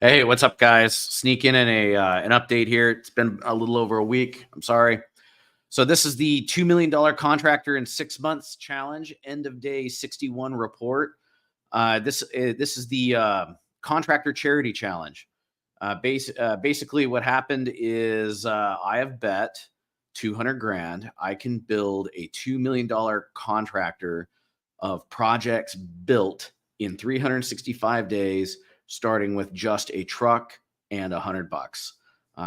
Hey, what's up, guys? Sneak in an update here. It's been a little over a week. I'm sorry. So this is the $2 million contractor in 6 months challenge. End of day 61 report. This is the contractor charity challenge. Basically, what happened is I have bet 200 grand I can build a $2 million contractor of projects built in 365 days, starting with just a truck and $100.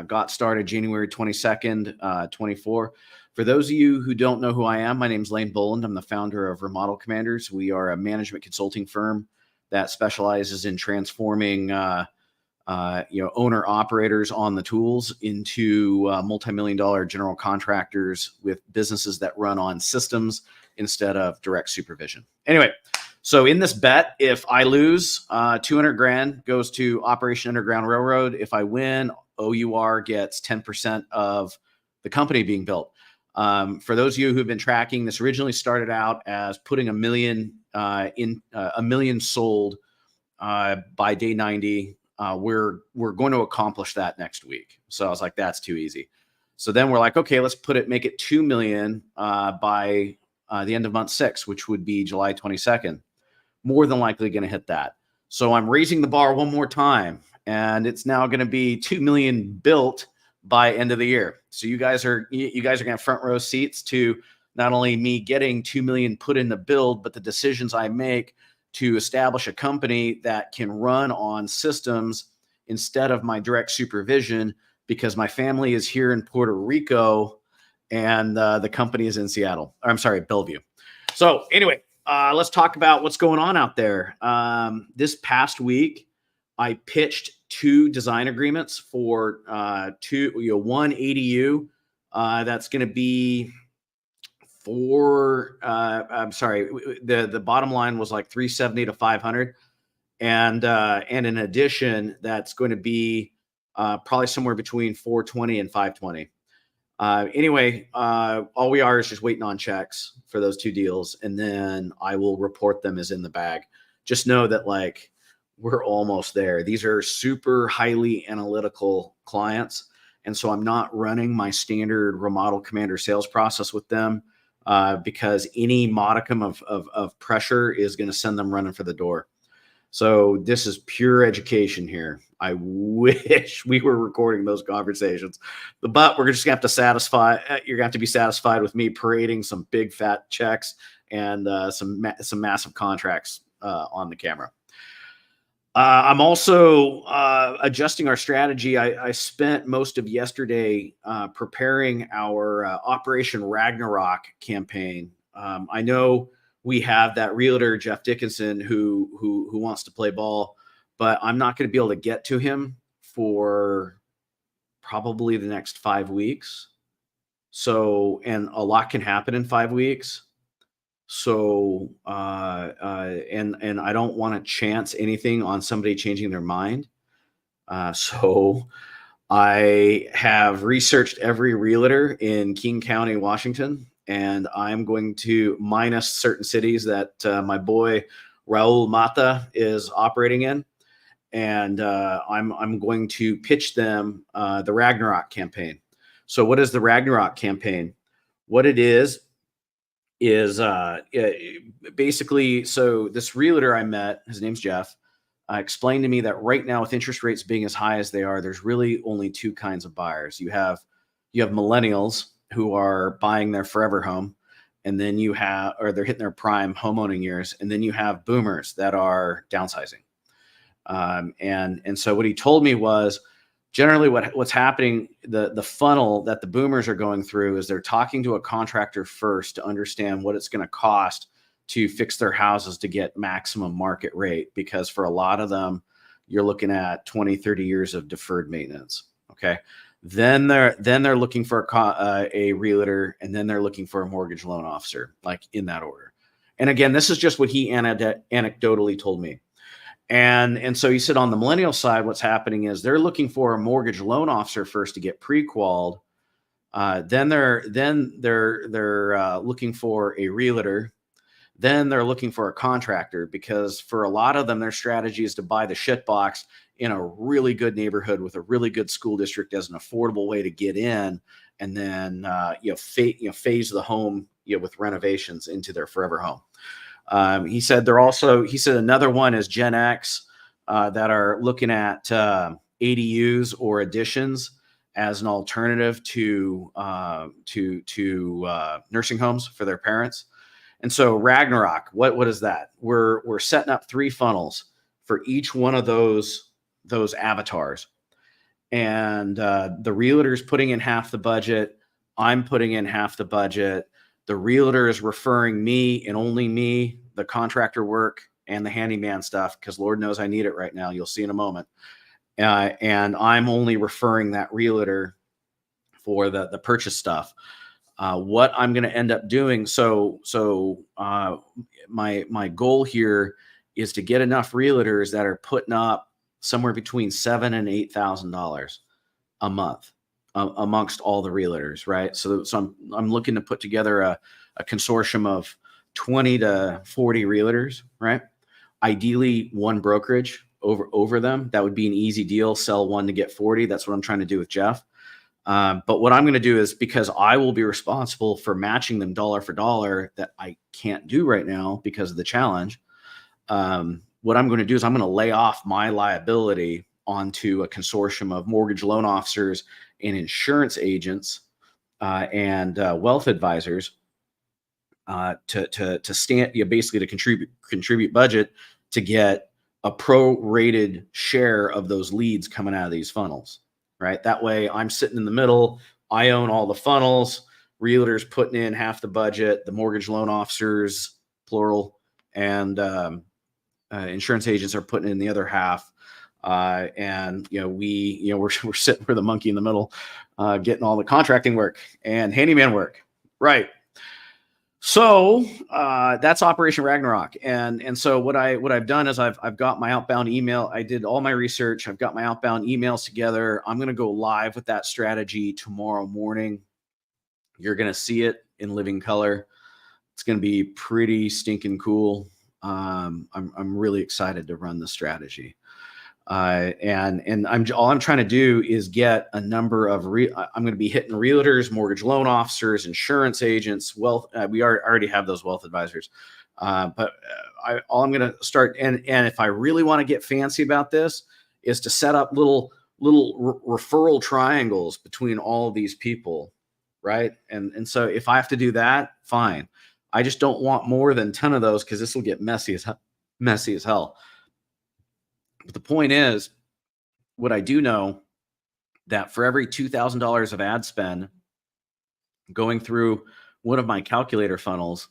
Got started January 22nd, 24. For those of you who don't know who I am, my name is Lane Boland. I'm the founder of Remodel Commanders. We are a management consulting firm that specializes in transforming owner operators on the tools into multi-million dollar general contractors with businesses that run on systems instead of direct supervision. Anyway, so in this bet, if I lose, 200 grand goes to Operation Underground Railroad. If I win, O.U.R gets 10% of the company being built. For those of you who've been tracking, this originally started out as putting a million sold by day 90. We're going to accomplish that next week. So I was like, that's too easy. So then we're like, okay, let's make it 2 million by the end of month 6, which would be July 22nd. More than likely going to hit that. So I'm raising the bar one more time, and it's now going to be 2 million built by end of the year. So you guys are going to have front row seats to not only me getting 2 million put in the build, but the decisions I make to establish a company that can run on systems instead of my direct supervision, because my family is here in Puerto Rico and the company is in Seattle. I'm sorry, Bellevue. So anyway, let's talk about what's going on out there. This past week, I pitched 2 design agreements for one ADU that's going to be the bottom line was like 370 to 500, and in addition, that's going to be probably somewhere between 420 and 520. Anyway, all we are is just waiting on checks for those 2 deals, and then I will report them as in the bag. Just know that we're almost there. These are super highly analytical clients, and so I'm not running my standard Remodel Commander sales process with them because any modicum of pressure is going to send them running for the door. So this is pure education here. I wish we were recording those conversations, but we're just gonna have to you're gonna have to be satisfied with me parading some big fat checks and some massive contracts on the camera. I'm also adjusting our strategy. I spent most of yesterday preparing our Operation Ragnarok campaign. I know we have that realtor, Jeff Dickinson, who wants to play ball, but I'm not going to be able to get to him for probably the next 5 weeks. So, and a lot can happen in 5 weeks. So, and I don't want to chance anything on somebody changing their mind. So I have researched every realtor in King County, Washington, and I'm going to minus certain cities that my boy Raul Mata is operating in, and I'm going to pitch them the Ragnarok campaign. So, what is the Ragnarok campaign? What it is basically, so this realtor I met, his name's Jeff, explained to me that right now, with interest rates being as high as they are, there's really only 2 kinds of buyers. You have millennials who are buying their forever home, and then they're hitting their prime homeowning years, and then you have boomers that are downsizing. And so what he told me was, generally what's happening, the funnel that the boomers are going through is they're talking to a contractor first to understand what it's going to cost to fix their houses to get maximum market rate, because for a lot of them, you're looking at 20, 30 years of deferred maintenance. Okay. Then they're looking for a realtor, and then they're looking for a mortgage loan officer, like in that order. And again, this is just what he anecdotally told me. And so he said on the millennial side, what's happening is they're looking for a mortgage loan officer first to get pre-qualified. Then they're looking for a realtor. then they're looking for a contractor, because for a lot of them, their strategy is to buy the shit box in a really good neighborhood with a really good school district as an affordable way to get in, and then phase the home with renovations into their forever home. He said another one is Gen X that are looking at ADUs or additions as an alternative to nursing homes for their parents. And so Ragnarok, what is that? We're setting up 3 funnels for each one of those avatars, and the realtor's putting in half the budget. I'm putting in half the budget. The realtor is referring me and only me the contractor work and the handyman stuff, because Lord knows I need it right now. You'll see in a moment. And I'm only referring that realtor for the purchase stuff. What I'm going to end up doing. My goal here is to get enough realtors that are putting up somewhere between $7,000 and $8,000 a month amongst all the realtors, right? So I'm looking to put together a consortium of 20 to 40 realtors, right? Ideally, one brokerage over them. That would be an easy deal. Sell one to get 40. That's what I'm trying to do with Jeff. But what I'm going to do is, because I will be responsible for matching them dollar for dollar, that I can't do right now because of the challenge. What I'm going to do is I'm going to lay off my liability onto a consortium of mortgage loan officers and insurance agents and wealth advisors to stand, basically to contribute budget to get a prorated share of those leads coming out of these funnels. Right. That way I'm sitting in the middle. I own all the funnels. Realtors putting in half the budget, the mortgage loan officers, plural, and insurance agents are putting in the other half. We're sitting for the monkey in the middle, getting all the contracting work and handyman work. Right. So that's Operation Ragnarok. And so what I've done is I've got my outbound email. I did all my research. I've got my outbound emails together. I'm going to go live with that strategy tomorrow morning. You're going to see it in living color. It's going to be pretty stinking cool. I'm really excited to run the strategy. And all I'm trying to do is get a number of I'm going to be hitting realtors, mortgage loan officers, insurance agents, wealth. We already have those wealth advisors. But all I'm going to start, and if I really want to get fancy about this, is to set up little referral triangles between all of these people. Right. And so if I have to do that, fine. I just don't want more than 10 of those, because this will get messy as hell. But the point is, what I do know, that for every $2,000 of ad spend going through one of my calculator funnels,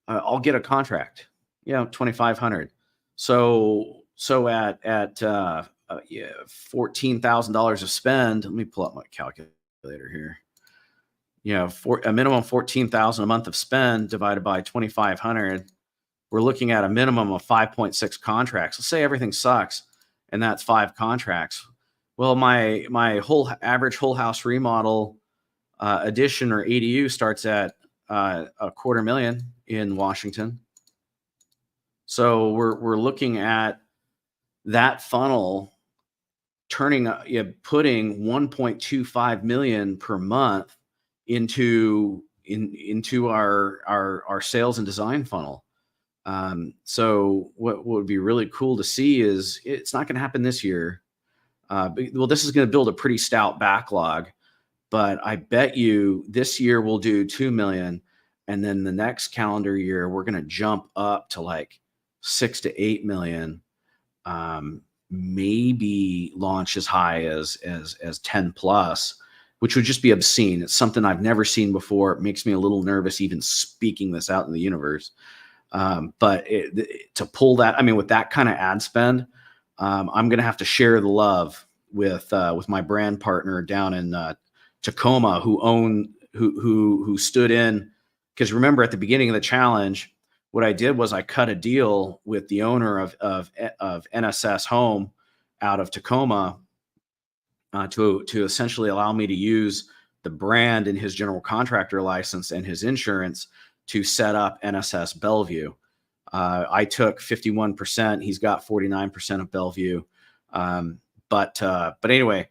I'll get a contract. $2,500. So at $14,000 of spend. Let me pull up my calculator here. For a minimum $14,000 a month of spend divided by 2,500, we're looking at a minimum of 5.6 contracts. Let's say everything sucks, and that's 5 contracts. Well, my average whole house remodel addition or ADU starts at $250,000 in Washington. So we're looking at that funnel putting $1.25 million per month into our sales and design funnel. So what would be really cool to see is, it's not going to happen this year. This is going to build a pretty stout backlog, but I bet you this year we'll do 2 million. And then the next calendar year, we're going to jump up to like 6 to 8 million. Maybe launch as high as 10 plus, which would just be obscene. It's something I've never seen before. It makes me a little nervous even speaking this out in the universe. But to pull that, with that kind of ad spend, I'm going to have to share the love with my brand partner down in Tacoma, who stood in, because remember at the beginning of the challenge, what I did was I cut a deal with the owner of NSS Home out of Tacoma to essentially allow me to use the brand and his general contractor license and his insurance to set up NSS Bellevue. I took 51%. He's got 49% of Bellevue. But anyway,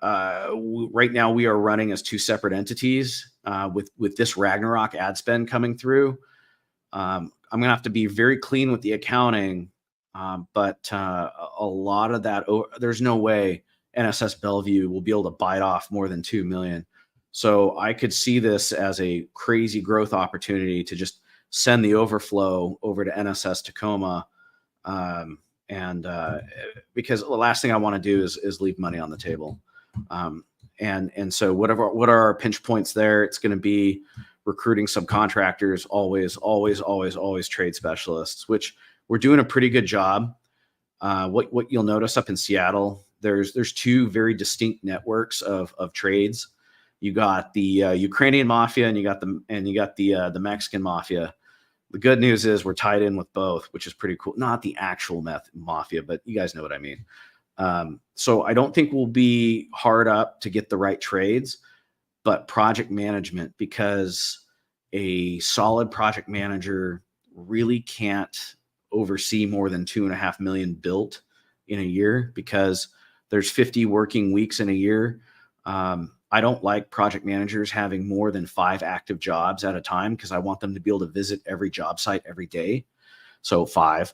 right now we are running as two separate entities with this Ragnarok ad spend coming through. I'm gonna have to be very clean with the accounting, but a lot of that, there's no way NSS Bellevue will be able to bite off more than 2 million. So I could see this as a crazy growth opportunity to just send the overflow over to NSS Tacoma. And because the last thing I want to do is leave money on the table. And so what are our pinch points there? It's going to be recruiting subcontractors, always trade specialists, which we're doing a pretty good job. What you'll notice up in Seattle, there's two very distinct networks of trades. You got the Ukrainian mafia, and you got the Mexican mafia. The good news is we're tied in with both, which is pretty cool. Not the actual mafia, but you guys know what I mean. So I don't think we'll be hard up to get the right trades, but project management, because a solid project manager really can't oversee more than 2.5 million built in a year, because there's 50 working weeks in a year. I don't like project managers having more than 5 active jobs at a time, because I want them to be able to visit every job site every day. So 5.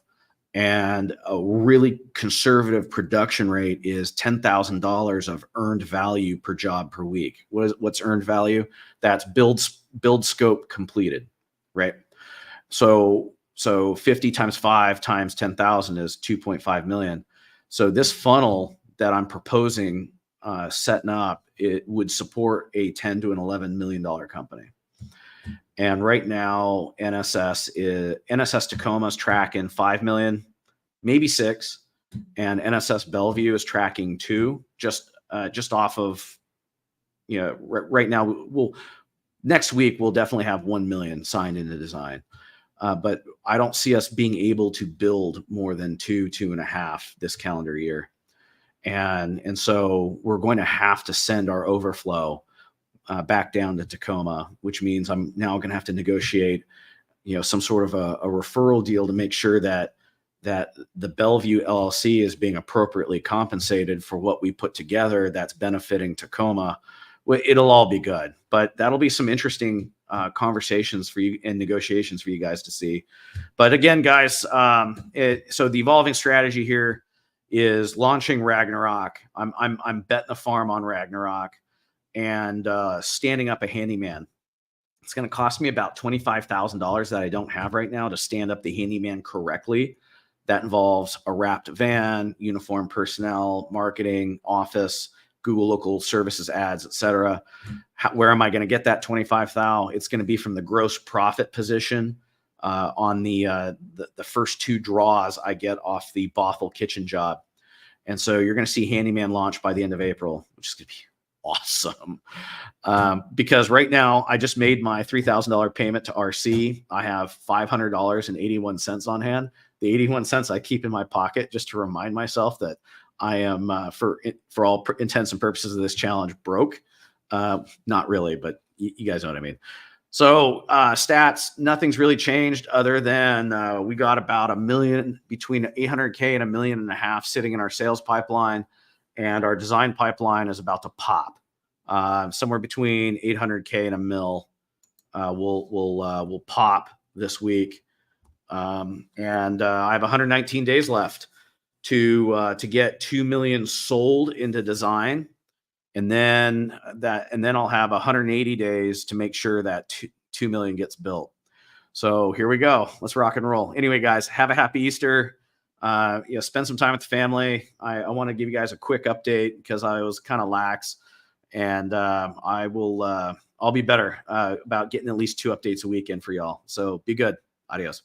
And a really conservative production rate is $10,000 of earned value per job per week. What's earned value? That's build scope completed, right? So 50 times 5 times 10,000 is 2.5 million. So this funnel that I'm proposing setting up, it would support a 10 to an $11 million company. And right now, NSS Tacoma is tracking 5 million, maybe 6, and NSS Bellevue is tracking 2, just off of, right now. Next week we'll definitely have 1 million signed into design, but I don't see us being able to build more than 2.5 this calendar year, and so we're going to have to send our overflow back down to Tacoma, which means I'm now going to have to negotiate, some sort of a referral deal to make sure that the Bellevue LLC is being appropriately compensated for what we put together that's benefiting Tacoma. It'll all be good, but that'll be some interesting conversations for you and negotiations for you guys to see. But again, guys, so the evolving strategy here is launching Ragnarok. I'm betting the farm on Ragnarok, and standing up a handyman. It's going to cost me about $25,000 that I don't have right now to stand up the handyman correctly. That involves a wrapped van, uniformed personnel, marketing, office, Google local services ads, etc. Where am I going to get that $25,000? It's going to be from the gross profit position on the first 2 draws I get off the Bothell Kitchen job. And so you're going to see handyman launch by the end of April, which is going to be awesome. Because right now I just made my $3,000 payment to RC. I have $500.81 on hand. The 81 cents I keep in my pocket just to remind myself that I am, for all intents and purposes of this challenge, broke. Not really, but you guys know what I mean. So stats, nothing's really changed other than we got about $1 million, between 800K and $1.5 million sitting in our sales pipeline. And our design pipeline is about to pop somewhere between 800K and $1 million. Will pop this week, and I have 119 days left to get 2 million sold into design, and then I'll have 180 days to make sure that 2 million gets built. So here we go. Let's rock and roll. Anyway, guys, have a happy Easter. Spend some time with the family. I want to give you guys a quick update because I was kind of lax, and I'll be better about getting at least 2 updates a weekend for y'all. So be good. Adios.